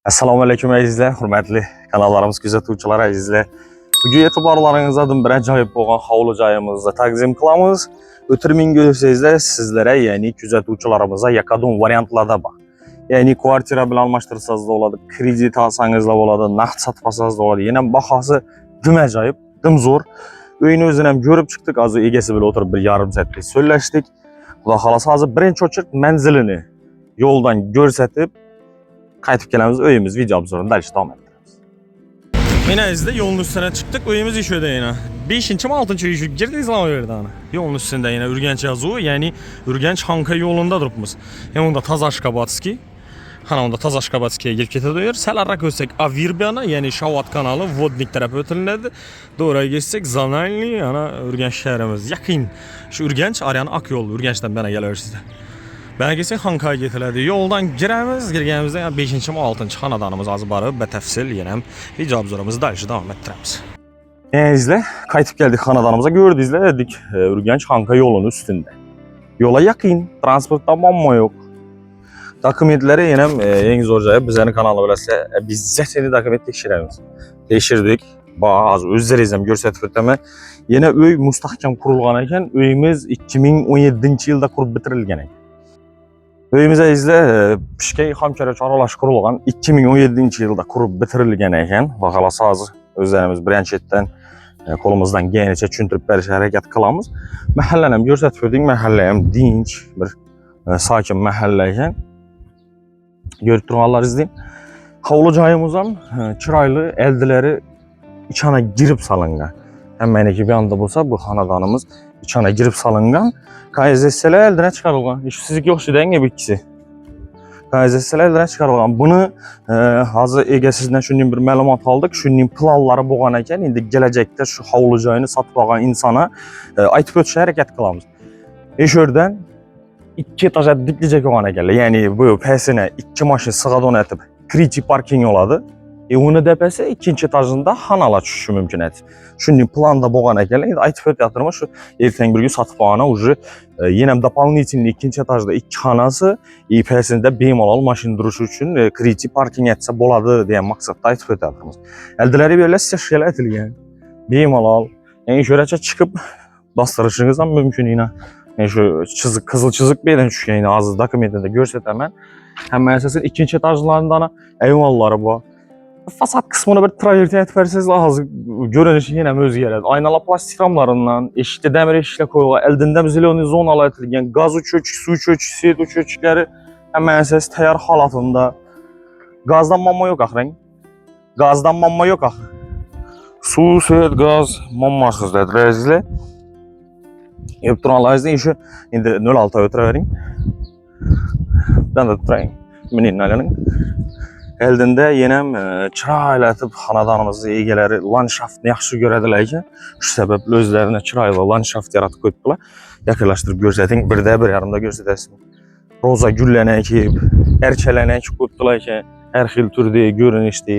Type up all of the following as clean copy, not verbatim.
Assalomu alaykum azizlar, hurmatli kanallarimiz kuzatuvchilari azizlar. Bugun e'tiborlaringizdan bir ajoyib bo'lgan hovli joyimizda taqdim qilamiz. O'tirming ko'rsangizlar sizlarga, ya'ni kuzatuvchilarimizga yakadon variantlarda bor. Ya'ni kvartira bilan almashtirsangiz da bo'ladi, kredit olsangiz da bo'ladi, naqd sotsangiz da bo'ladi. Yana bahosi dim ajoyib, dim zo'r. Uyni o'zini ham ko'rib chiqdik, hozir egasi bilan o'tirib bir yarim soatlik so'zlashdik. Xudo xolasa hozir birinchi o'chirt manzilini yo'ldan ko'rsatib qaytib kelamiz, uyimiz video obzorini dalish davom ettiramiz. Mana izda yo'lning ustidan chiqdik, uyimiz ishida yana. 5-mi 6-chi uyga girdik bu yerda ana. Yo'lning ustida yana Urganch yozuvi, ya'ni Urganch Xonqa yo'lida turibmiz. Yana unda Tazashkabatskiy. Ana unda Tazashkabatskiyga kelib ketadi yer. Salarroq o'tsak Avirbiyana, ya'ni Shavot kanali vodnik tarafi o'tiladi. To'g'riga ketsak Zanalniy, ana Urganch shahrimiz yaqin. Shu Urganch Aryan Ak yo'l Urganchdan bana kelaversizlar. Belgesi Xonqaga ketiladi. Yo'ldan giramiz, girganimizda 5-mi 6-chi xonadonimiz hozir borib, batafsil yana ham video obzorimizni dalishda davom ettiramiz. Izle, qaytib keldik xonadonimizga, ko'rdingizlar, dedik Urganch Xonqa yo'lining ustida. Yo'la yaqin, transportda muammo yo'q. Dokumentlari yana ham eng zo'r joyi, bizning kanalda bilasizlar, biz seni dokument tekshiramiz. Tekshirdik. Hozir o'zlaringiz ham ko'rsatib o'taman. Yana uy mustahkam qurilgan ekan, uyimiz 2017-yilda qurib bitirilgan ekan. Uyimiz izle pishkay xomkaracha aralash qurilgan 2017-yilda qurib bitirilgan ekan. Va xalos hozir o'zlarimiz birinchidan qo'limizdan kelganicha tushuntirib berishga harakat qilamiz. Mahallani ham ko'rsatib o'tdik. Mahalla ham dinch, bir sokin mahalla ekan. Ko'rib turganlaringizdek, hovli joyimiz ham chiroyli, eldilari ichana girib solingan. Hammaniki bu yoqda bo'lsa, bu xonadonimiz ichana girib solingan. Kanalizatsiyalar eldiren chiqarilgan. Sizga o'xshaydigan bu ikkisi. Kanalizatsiyalar eldiren chiqarilgan. Buni hozir egasidan shunday bir ma'lumot oldik. Shuning planlari bo'lgan ekan. Endi kelajakda shu hovli joyini sotib olgan insona aytib o'tishga harakat qilamiz. Shu yerdan 2 etaj diklicha qilgan ekanlar. Ya'ni bu pasini 2 mashina sig'adon etib, kriti parking oladi. Uni depesi 2-chi etajında xonalar tushishi mumkin edi. Shunday planda bo'lgan ekanlar. Endi aytib o'tyapman, shu ertaga bir kun sotib olgani уже yana doполнительный 2-chi etajda 2 xonasi, ipasida bemalol mashina turishi uchun kriti parking etsa bo'ladi degan maqsadda aytib o'tyapmiz. Eldilari böyle seshyalar aytilgan. Bemalol, ya'ni sho'racha chiqib bostirishingiz ham mumkin yana. Yani şu çizik, qizil chiziq berdan tushgan, ya'ni hozir dokumentida ko'rsataman. Hamma asosan 2-chi etajlardan ayvonlari bor. Fasad kısmını bir travertin etib bersangiz hozir ko'rinishi yana ham o'zgaradi. Aynalar plastik ramlarından, eshikda demir eshiklar qo'yilgan, eldinda ziloniy zonalar aytilgan, gaz o'chiruvchi, suv o'chiruvchi, svet o'chiruvchilari hammasi tayyor holatida. Gazdan muammo yo'q axir. Gazdan muammo yo'q axir. Suv, svet, gaz muammosiz dedilar. Yeb turganlaringizni shu endi 06 o'tiravering. Ben de turayım. Menin alaning. Eldinda yana ham chiroylatib xonadonimizni egalari landshaftni yaxshi ko'radilar ekan. Shu sababli o'zlarini chiroyli landshaft yaratib qo'yibdilar. Yaqinlashtirib ko'rsating, birda bir yarimda ko'rsatasiz. Roza gullarni ekib, erchalarni ekib qo'yibdilar ekan. Har xil turda ko'rinishda.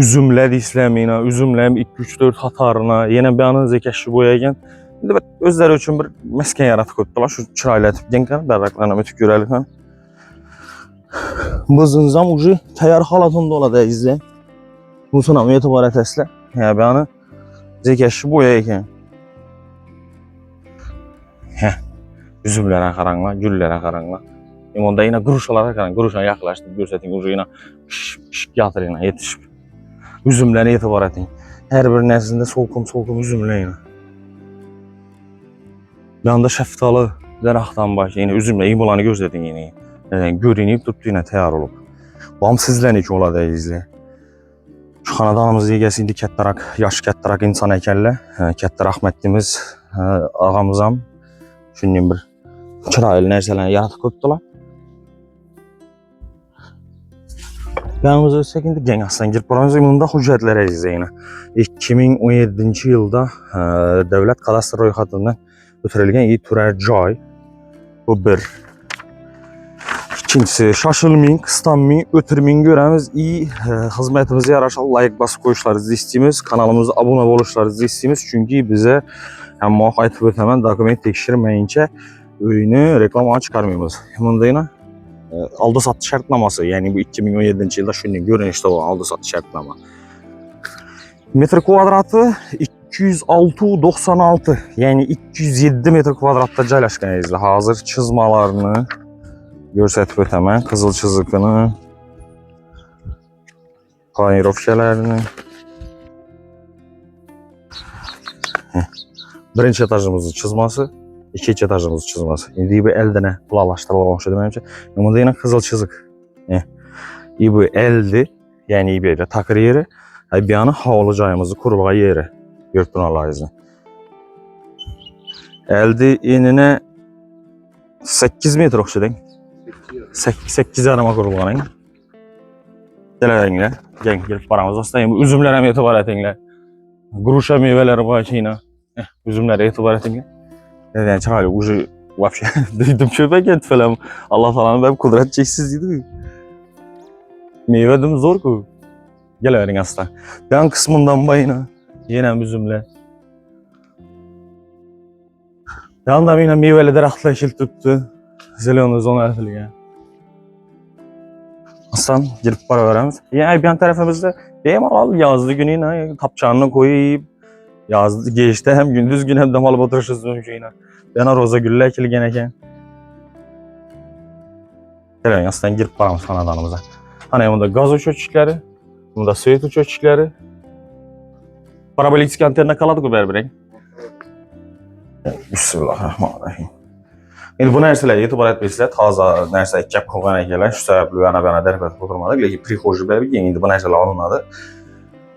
Uzumlar islamina, uzumlar 2-3-4 xatorini yana be'aniz ekashni bo'yagan. Endi o'zlari uchun bir maskan yaratib qo'yibdilar. Shu chiroylatib genkan, barraqlarni o'tib ko'raylik. Bizimiz ham уже tayyor holatida bo'ladi azizlar. Bundan ham e'tibor etasizlar. Ya bani zekashni bo'ya ekan. Üzümlərə qaranglar, güllərə qaranglar. Onda yana quruşalara qarang, quruşa yaxınlaşdırıb göstərdin, уже yana pişib yatır yana yetişib. Üzümlərə e'tibor etin. Hər bir nəslində solqum üzümlər yana. Yanında şəftalı dərəxtdan baş, yəni üzümlə imulanı göstərdin yana. Görünüb tutdu yine tayyor olup. Bam sizlernik oladu izle. Şu xonadonimiz egasi indi kattaroq, yoshi kattaroq inson ekanlar. Katta rahmatimiz og'amiz ham shunday bir chiroyli narsalarni yaratib qo'yibdilar. Yanımız o'tsak endi gangasdan girib boramiz. Bunda hujjatlar izlayina. 2017-yilda davlat kadastr ro'yxatidan o'tirilgan turar joy. Bu bir. İkincisi, şaşılmayın, kıslanmayın, ötürmeyin göremiz. İyi hizmetimize yaraşan like basıp koyuşlarınızı isteyimiz. Kanalımıza abone oluşlarınızı isteyimiz. Çünkü bize hem aytıp ötemen dokument tekşirmeyince öyünü reklama çıkarmayımız. Bunda yine aldı-satı şərtnaması, yəni bu 2017-ci ildə şunun görünüşdə olan aldı-satı şərtnama. Metr kvadratı 206.96, yəni 207 metr kvadratda caylaşqan izlə. Hazır çizmalarını göstərib ötəmən, qızıl çizikini, planirovkələrini. Birinci etajımızın çizması, ikinci etajımızın çizması. İndi bu əldə planlaşdırılmamış deməyim ki, bunda yenə qızıl çizik. Bu əldir, yəni belə takır yeri. Bir yana havlucayımızı kuruluğa yeri. Gördün Allah'ızı. Əldi eninə 8 metr oxşadan. 8 yarıma kurulğanın. Gələyinlə. Gəlib paramız astayım. Üzümlərə etibar etinlə. Quruşa meyvələri var ki yine. Üzümlərə etibar etinlə. Yani çıraylı ucu vapşe duydum çöpe geldi falan. Allah falan ben kudret çeksiziydi. Meyvedim zor ku. Gələyin asla. Ben kısmından bayına yine üzümle. Yanında yine meyveli daraxtla şil tuttu. Zelonu zonu ertiliyor. Aslan girip para veremiz. Yani bir tarafımızda benim yazdı günü yine tapçanını koyup yazdı geçti hem gündüz gün hem de malı batırışız yine. Ben roza gülle ekilgen eken. Gələyin aslan girip paramız kanadanımıza. Hani bunda gaz uçuşları, bunda suyet uçuşları. Parabolik antenna kaladı ku berberek. Bismillahirrahmanirrahim. Şimdi bu nərsələr etibar etməklə taza nərsə kəp qoğana gələn şu səbəbli yana dərbət oturmadı. Belə ki, prixoji bəbi indi bu nərsələr alınmadı.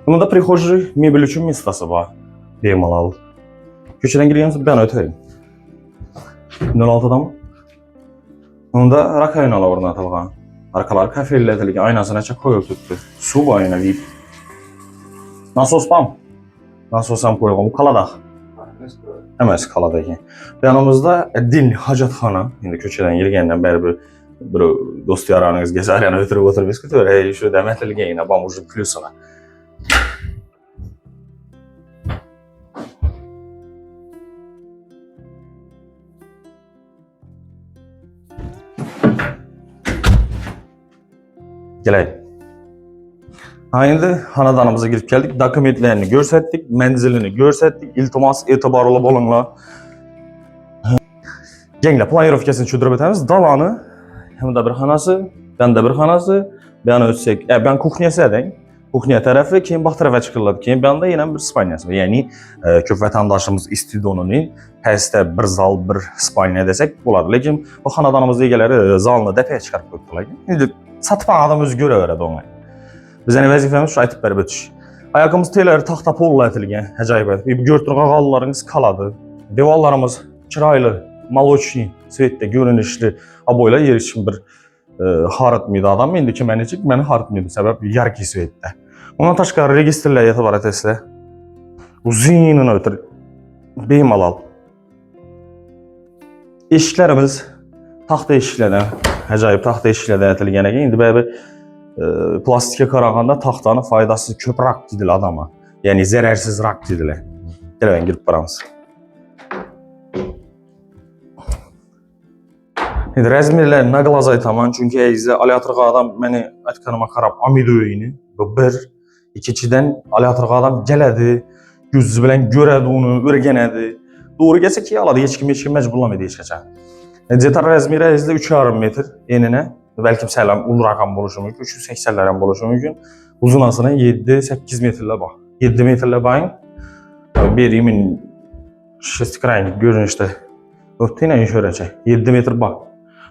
Bunda prixoji mebel üçün mistası var. Bemalal. Köçədən girəyəmsə ben ötüreyim. 06'da mı? Bunda rakaynalar oradan atılğan. Arkalar kafellə edilir ki, aynasına çək koyup tutdu. Su bu ayna deyib. Nasos bam. Nasosam koyuğum kaladaq. Hemen kaladaki. Yanımızda din hacatxana. İndi köçədən girgəndən bəri bir dost yaranınız gəzər yana ötürüb oturub diskutör. Hey şu dəmətli yine bamucu plusuna. Gələk. Indi hanadanımıza girip geldik. Dokumentlerini gösterdik, menzilini gösterdik. İltimas etibarlı bolunla. Gengle planirovkasını çözdürüp etemiz. Dalanı, hem de bir hanası, ben de bir hanası. Ben ötsek, ben kuxnyası edeyim. Kuxnya tərəfi, keyin bax tərəfə çıxırlar. Keyin ben de yine bir spanyası var. Yani köp vətəndaşımız istəyirdi onun pəstə bir zal, bir spanya desək olar. Lakin bu hanadanımızda gələri zalını dəfəyə çıxarıb qoydular. İndi satıpan adam özü görə öyrədi onu. Biz yani vəzifəmiz şu aytıb bərabər düş. Ayağımız teyləri taxta polla etilgən, həcayibət. Bir gördüyün qağallarımız kaladı. Devallarımız kiraylı, maloçni, svetdə, görünüşlü, aboyla yer için bir haritmiydi adam. İndiki mənəcik məni haritmiydi, səbəb yarki svetdə. Ondan taşqarı registrlə etibar etəsilə. Uzunun ötür, beymalal. Eşiklərimiz taxta eşiklərdən, həcayib taxta eşiklərdən etilgən. İndi bərabər plastikə qarağanda taxtanın faydasız köp rak dedilir adama. Yani zərərsiz rak dedilir. Gələn girib baramız. Şimdi rəzmirlər nə qılacaq tamam. Çünki əzizə aleatorğa adam məni atkanıma qarab amidoyini. Bu bir. İkinciden aleatorğa adam gələdi. Gözü bilən görədi onu, örgənədi. Doğru gəlsə ki aladı. Heç kim məcburlamıdı heç keçən. Cetar rəzmirə əzizə 3,5 metr eninə. Belki sələm ulu rəqam oluşu mümkün, 380'lərən oluşu mümkün. Uzunasına 7-8 metrlə bax. 7 metrlə baxın. Berimin şestikran görünüşdə örtüylə görəcək. 7 metr bax.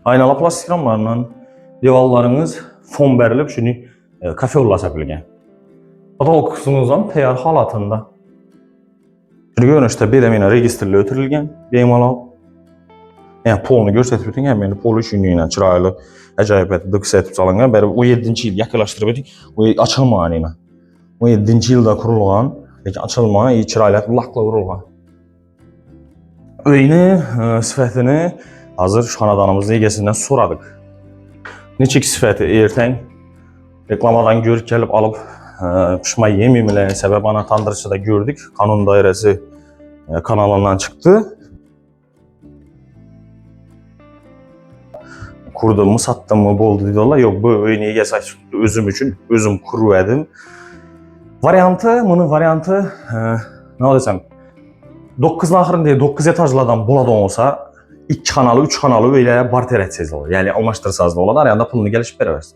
Aynalı plastik ramlarla devallarınız fon bərilib şunu kafe olasa bilgən. Adal qısmınızdan təyar halatında. Şimdi görünüşdə beləminə registrlə ötürülgən, beyimalal. Yani polunu göstərib həmin polu üçünlüyünə çıraylı, əcayibət dıqs etib salınğan. Bəri o 7-ci il yaxınlaşdırıb edik, o açılmayan ilə. O 7-ci ildə kurulğan, lakin açılmayan, çıraylı lakla vurulğan. Öyni, sifətini hazır şu hanadanımızın egəsindən soradıq. Neçik sifəti ertən reklamadan görüb gəlib alıb pişma yemimlə səbəb anatandırıcıda gördük. Kanun dairəsi kanalından çıxdı. kurdum mu, sattım mı, boldu deyirlər. Yox, bu oyunu gəlsək özüm üçün özüm qurub. Bunun variantı nə desəm, 9-un axırında 9 etajlardan boladan olsa 2 kanalı, 3 kanalı öyle barter etsəz olur. Yəni almışdırsaz da olar, arayanda pulunu gəlişib verərsən.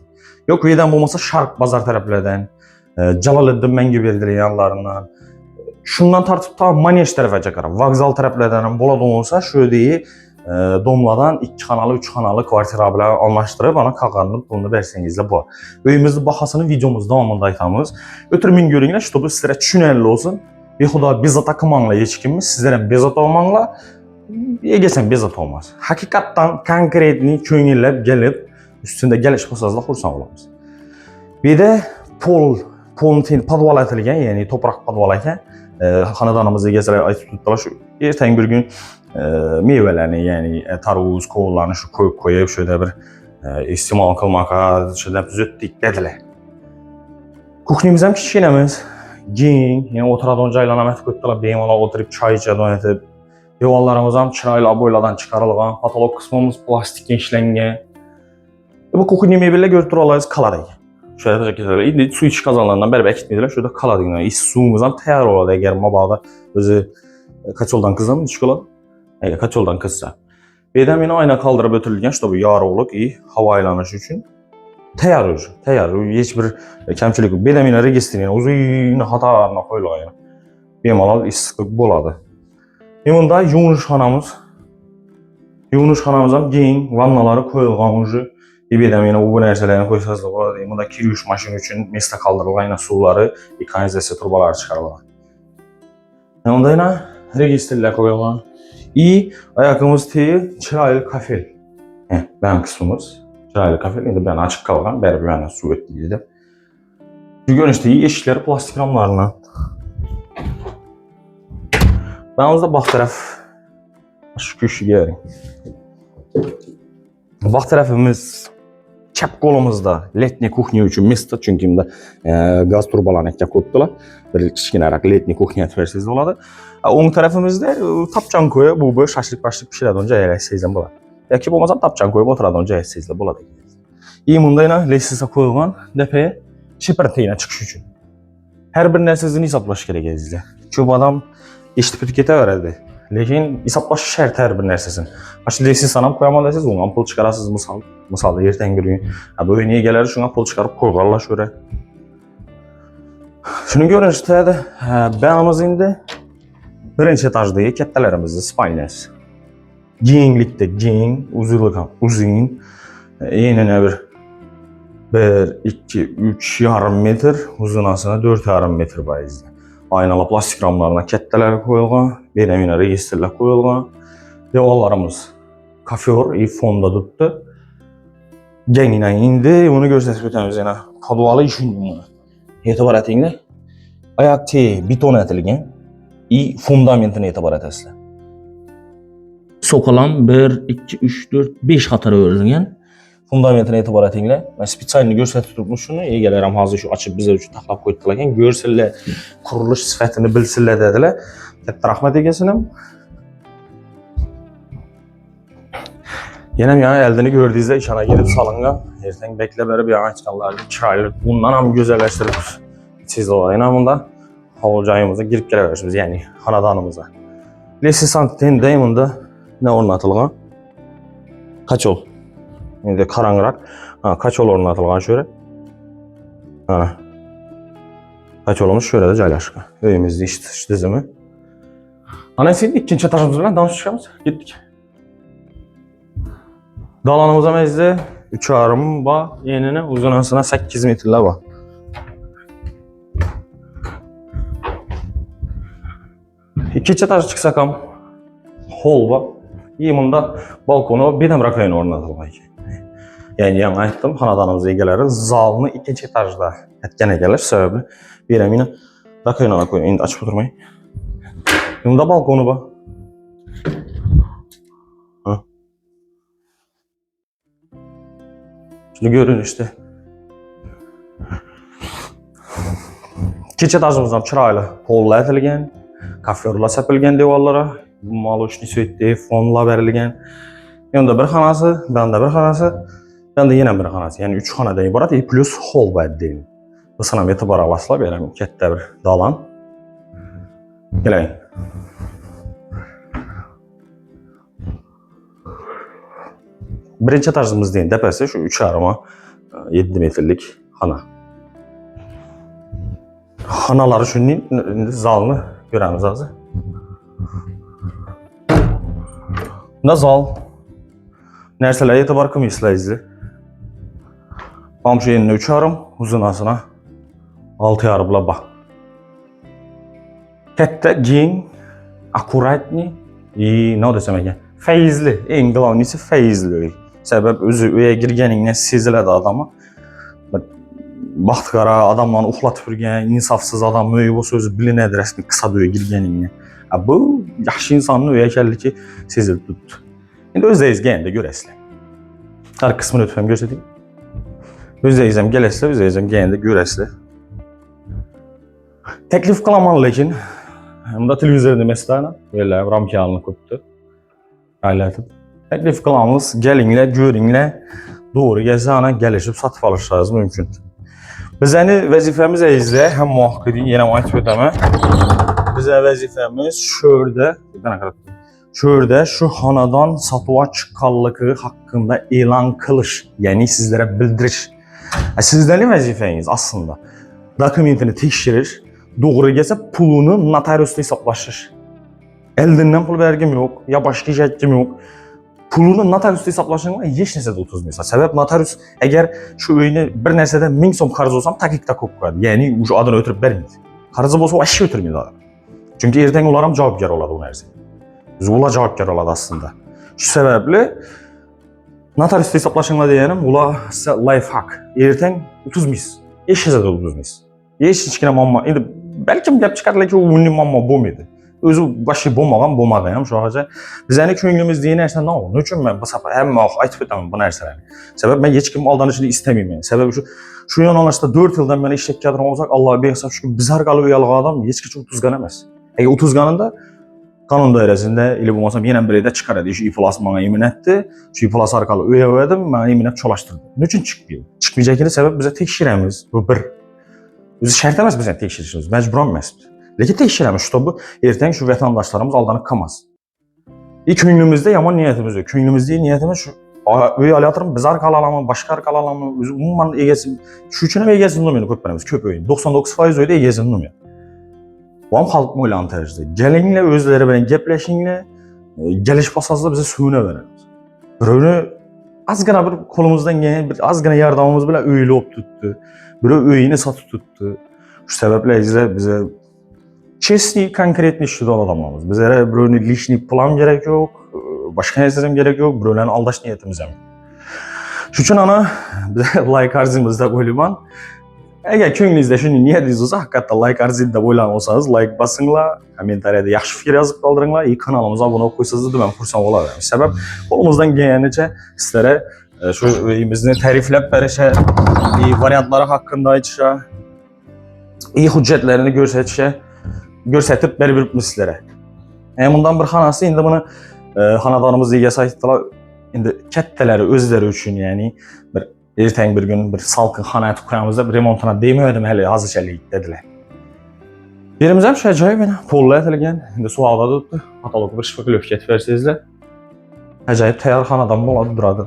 Yox, uydan olmasa Şarq bazar tərəflərdən, Calaləddin Məngübeldir yanlarından, şundan tartıb ta Manej tərəfə çəkərəm. Vağzal tərəflərdən boladan olsa şöyle Domladan 2 kanalı, 3 kanalı kvartirabilə almışdırıb, ana qağanıb pulunu versənizlə bu. Öyümüzdə baxasını videomuz davamında aytamız. Ötürümün görünlər, ki, bu sizlərə düşünərli olsun. Bir xuda bezat akımanla heç kimimiz, sizlərə bezat olmanla Egesən bezat olmaz. Hakikattan konkretni köngülləb gəlib, üstündə gəliş xusazla xursan olamız. Bir də polun padval ətilgən, yəni topraq padval etkən, xanadanımızda gəzələr ayı tutdular. Şu ertən bir gün meyvələrini, yəni tarvuz, kovullarını şu koyub şöyle bir istimal qılmağa, şöyle düzəltdik dedilər. Kuxnimizəm kiçikləmiz, giyin, yəni oturadan caylana məhv qoydular, beyim ona oturub çay içədən etib. Divarlarımızdan çırayla boyladan çıxarılğan, patolog qismimiz plastik işlənən. Bu kuxni mebellə gördürələriniz kaladı. Şöyle təşəkkür indi su iç qazanlarından bəri əkitmədilər, şöyle kaladı. İç suyumuzdan təyar oladı əgər mabağda özü kaç yoldan kızam çikolata. Kaç yoldan kızsa. Bedəm yine ayna kaldırıb ötürülgən, işte bu yarıqlıq, hava aylanışı üçün təyar. Heç bir kəmçilik yox. Bedəm yine registrini uzun hatarına qoyulğan. Bemalal istiqlıq boladı. Bunda yumuş-xanamızdan geyin, vannaları koyulğan ucu. Bedəm yine bu nərsələrini qoysaz da boladı. Bunda kiriş maşını üçün mesta kaldırılğan yine suları, kanalizasiya turbaları çıxarılğan. Onda yine registrlər qoyulğan. Ayakımız teyi çıraylı kafel. Benim kısmımız çıraylı kafel. İndi ben açık kalgan, beri bir yana su ötleydi. Görünüşte eşikleri plastik ramlarla. Benimizde bax tərəf şu köşü gelirim. Bax tərəfimiz çap kolumuzda letni kuxnya üçün mesta, çünki imdə gaz turbalarını ekə qoydular. Bir kiçkinərək letni kuxnya versiyası oladı. Onun tərəfimizdə tapçan koyub, bu şaşlıq başlıq pişirədən öncə əyləşsəyizdən buladı. Ya ki, olmazsa tapçan koyub oturadan öncə əyləşsəyizlə buladı. Bunda yine lesisə qoyulğan dəfəyə şipirtəyinə çıxış üçün. Hər bir nərsəsini hesablaş gələcəyizlə. Çünki bu adam eşitib etiketə verədi. Lakin hesablaş şərt hər bir nərsəsin. Lesis anam qoyamalısınız, ondan pul çıxarasınız misalda ertən gün. Bu niyə gələr şuna pul çıxarıb qoyurlar şöyle. Şunu görün işte benimiz indi birinci etajdayı, kəttələrimizdə spalnes. Giyinlikdə giyin, uzun, yenə bir 2, 3 yarım metr, uzunasına 4 yarım metr bayızda. Aynalı plastik ramlarına kəttələri qoyulğan, beləminə registrlər qoyulğan. Devallarımız kafyor, fonda tutdu. Gənginə indi, bunu göstərsək ötəmiz yenə padvalı işin etibar etiyinlə. Ayak teyi beton ətilgən, fundamentini etibar etəsilə. Sokalan 1, 2, 3, 4, 5 xatara örülgən. Fundamentini etibar etiyinlə. Mən spesialini göstərib tutmuşunu, iyi gəlirəm hazır şu açıb bizə üçün taxlaq qoydularkən, görsünlər, quruluş sifətini bilsinlər dedilər. Kətdə rəhmət edəsinəm. Yenəm yəni əldini gördüyünüzdə işana gedib salınğa. Ertən bəklə bəri bir yana çıxanlarını kiraylı. Bundan hamı gözəlləşdirib. Siz olayına bunda havlucayımıza girib gələ verirsiniz, yəni xanadanımıza. Lesisantın dayımında nə ornatılğan? Kaçol. İndi karanqıraq. Kaçol ornatılğan şöyle. Kaçolumuz şöyle de caylaşıq. Öyümüzdə iş dizimi. Anasıydı ikinci etajımızdan danış çıxamız. Gittik. Dalanımıza məzdə 3 yarım var. Yenine uzunasına 8 metrlər var. İkinci etaj çıxsakam hol var. Bunda balkonu bir dəm rakoyun ornatılmaq. Yəni yan aytdım, xanadanımıza gələrək zalını ikinci etajda ətkənə gəlir, səbəbi birəm yine rakoyuna koyun. İndi açıb oturmayın. Bunda balkonu var. Şimdi görün işte. İkinci etajımızdan çıraylı polla ətilgən, kafyorla səpilgən devallara, maluşni söydü, fonla verilgən. Yanında bir xanası, bende bir xanası, bende yine bir xanası. Yani 3 xanadan ibaret plus hol var deyil. Bu sana metabar alasla verəm, ketdə bir dalan. Gələk. Birinci etajımız deyin, dəpəsi şu 3 arama 7 metrlik xana. Xanaları üçün zalını görəmiz azı. Bunda zal. Nərsələr etibar kimi izləyizli. Bamşı yeninə 3 arım, uzunasına 6 yarımla bax. Katta, gen, akkuratni, nə desəm əgər, feyizli, ən qılavnisi feyizli. Səbəb özü öyə girgəninlə sezilədi adamı. Baxtqara, adamla uxlat fırgən, insafsız adam, bu sözü bilinədir rəsmi qısa öyə girgəninlə. Bu, yaxşı insanın öyə gəldi ki, sezil tutdu. İndi özdeyiz gəyəndə görəsilə. Hər qısmını ötfəm görsədik. Özdeyizəm gələsilə, özdeyizəm gəyəndə görəsilə. Təklif qılaman lekin, bunda televizor deməsilə, belə ramkiyanını qutdu. Aylətib. Təklif qılamız, gəlinlə, görünlə, doğru gəzəna gəlişib satıb alışlarınız mümkündür. Bizəni vəzifəmiz əzizlə, həm mühaqqidi, yenə aytib ödəmə. Bizə vəzifəmiz şöhrdə şu xanadan satıva çıxqallığı haqqında elan qılış, yəni sizlərə bildiriş. Sizlərin vəzifəniz aslında dokumentini tekşirir, doğru gəlsə pulunu notariusla hesablaşır. Əldindən pul vergim yox, ya başqa şəkkim yox. Pulunu notariusla hesablaşırlar, heç nəsə də 30 min. Səbəb notarius əgər şu öyünü bir nəsədən 1000 som xarc olsam takikdə kopqadı. Yəni şu adını ötürüb vermir. Xarcı olsa o əşi ötürmür adam. Çünki ertəng olaram cavabkar oladı o nəsə. Ula cavabkar oladı aslında. Şu səbəbli notariusla hesablaşırlar deyənim, ula life hack. Ertəng 30 min. Heç nəsə də 30 min. Heç kimə mamma. İndi bəlkə gəp çıxardılar ki, o ünlü mamma bom idi. Özü başı bomağam, bomağayam şu ağaca. Bizəni köynümüz deyən ərsən nə olur? Ne üçün mən bu səfər həm aytıb etməm bu nərsələri? Səbəb mən heç kim aldanışını istəməyim. Səbəb şu yananlaşda 4 ildən mənə işlək kadrım olacaq. Allah'a bir hesab şükür bizar qalı uyalığı adam heç kim 30 qanəməz. Əgər 30 qanında qanun dairəsində elə bulmasam yenə bir də çıxar edir. Şu iflas mənə yemin etdi. Şu iflas arqalı öyrədim, mənə yemin et çolaşdırdı. Ne üçün çıxmıyor? Çıxmayacağını səbəb bizə tekşirəmiz. Bu bir. Özü şərt emas bizə tekşirişimiz. Məcburan məsəl. Lakin tekşirəmiş, bu ertəng şu vətəndaşlarımız aldanıb qamaz. Könlümüzdə yaman niyyətimiz yok. Könlümüzdə niyyətimiz şu, öy alyatırım, biz arqalalama, başqa arqalalama, umman egəsin, şu üçün egəsin numunu köpbənimiz, köp öyün. 99% öydə egəsin numunu. Bu am xalq moylanı tərcide. Gəlinlə, özləri bələn gəpləşinlə, gəliş basazda bizə suyuna verəmiz. Bir öyünü az qana bir kolumuzdan gələn, az qana yardımımız belə öyülü op tutdu. Bir öyünü satı tutdu. Şu səbəblə bizə Честный, конкретный işçi olan adamlarımız. Bizlere böyle lişni plan gerek yok, başka nesizim gerek yok, böyle aldaş niyetimiz yok. Şu için ana bize like arzimizde boyluman. Eğer köyünüzde şunu niyetiniz olsa, hakikaten like arzimizde boylan olsanız like basınla, komentariyada yaxşı fikir yazıp kaldırınla, iyi kanalımıza abone koysanız da ben kursam olarım. Sebep kolumuzdan gelenice sizlere şu öyümüzünü tərifləb bərişə, iyi variantları hakkında içə, iyi hüccətlərini görsətib bəribir sizlərə. Bundan bir xanası, indi bunu xanadanımız deyə saytılar, indi kəttələri özləri üçün, yəni ertəng bir gün bir salqın xanaya tutuqramızda bir remontuna demədim, hələ hazır şəlik dedilər. Yerimizə bir şey acayip, pollu ətəlgən, indi sualda tutdu, katalogu bir şifakı löfkət versizlə. Acayip təyar xanadan mı oladı duradı.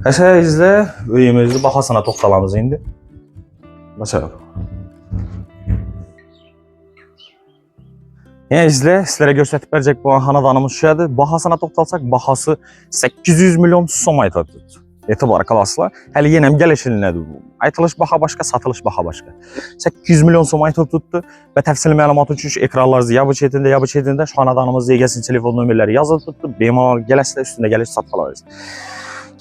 Həsə izlə, öyümüzü baxasına toxtalamız indi. Məsələn. Yəni izlə, sizlərə göstərib verəcək bu xanadanımız şüyədir. Bahasına toxtalsaq, bahası 800 milyon somay tutdu. Etibar qalasılar. Hələ yenəm gəlişilinədir bu. Aytılış baha başqa, satılış baha başqa. 800 milyon somay tutdu və təfsili məlumat üçün şu ekranlarınızı ya bu çetində şu xanadanımız yegesin telefon nömrələri yazılıb tutdu. Bemal gələsilə üstündə gəliş satqalarız.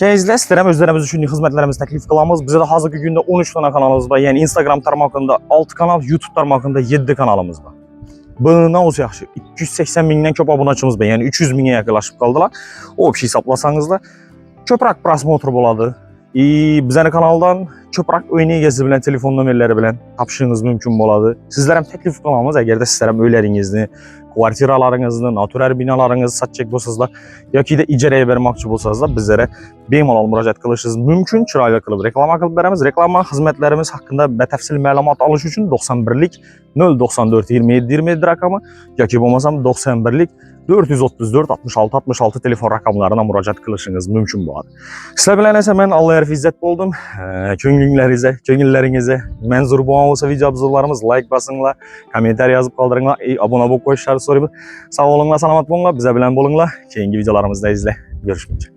Gəzlə, istəyirəm özlərimiz üçün xidmətlərimizi təklif qılamız. Bizə də hazırki gündə 13 dənə kanalımız var. Yəni Instagram tarmağında 6 kanal, YouTube tarmağında 7 kanalımız var. Bundan olsa yaxşı. 280 mindən köp abunəçimiz var. Yəni 300 minə yaxınlaşıb qaldılar. O bir şey hesablasanız da köprak prosmotr boladı. Bizəni kanaldan köprak oyunu gəzi bilən, telefon nömrələri bilən tapışınız mümkün boladı. Sizlərəm təklif qılamız. Əgər də sizlərəm öylərinizni, kvartiralarınızı, natural binalarınızı satacak bolsanızlar yoki de ijaraya bermoqchi bo'lsanizlar bizlere bemalol murojaat qilishingiz mumkin. Chiroyli qilib reklama qilib beramiz. Reklama xizmatlarimiz haqida batafsil ma'lumot olish uchun 91lik 094 27 27 raqami yoki bo'lmasam 91lik 434 66 66 telefon raqamlariga murojaat qilishingiz mumkin bo'ladi. Sizlar bilan esa men Alloh izzat bo'ldim. Ko'ngillaringizga manzur bo'lsa video obzorlarimiz like bosinglar, kommentariy yozib qoldiringlar, obuna bo'lib qo'yishlaringizni so'rayman. Sog' bo'linglar, salomat bo'linglar, bizlar bilan bo'linglar. Keyingi videolarimizda izlay. Görüşmek üzere.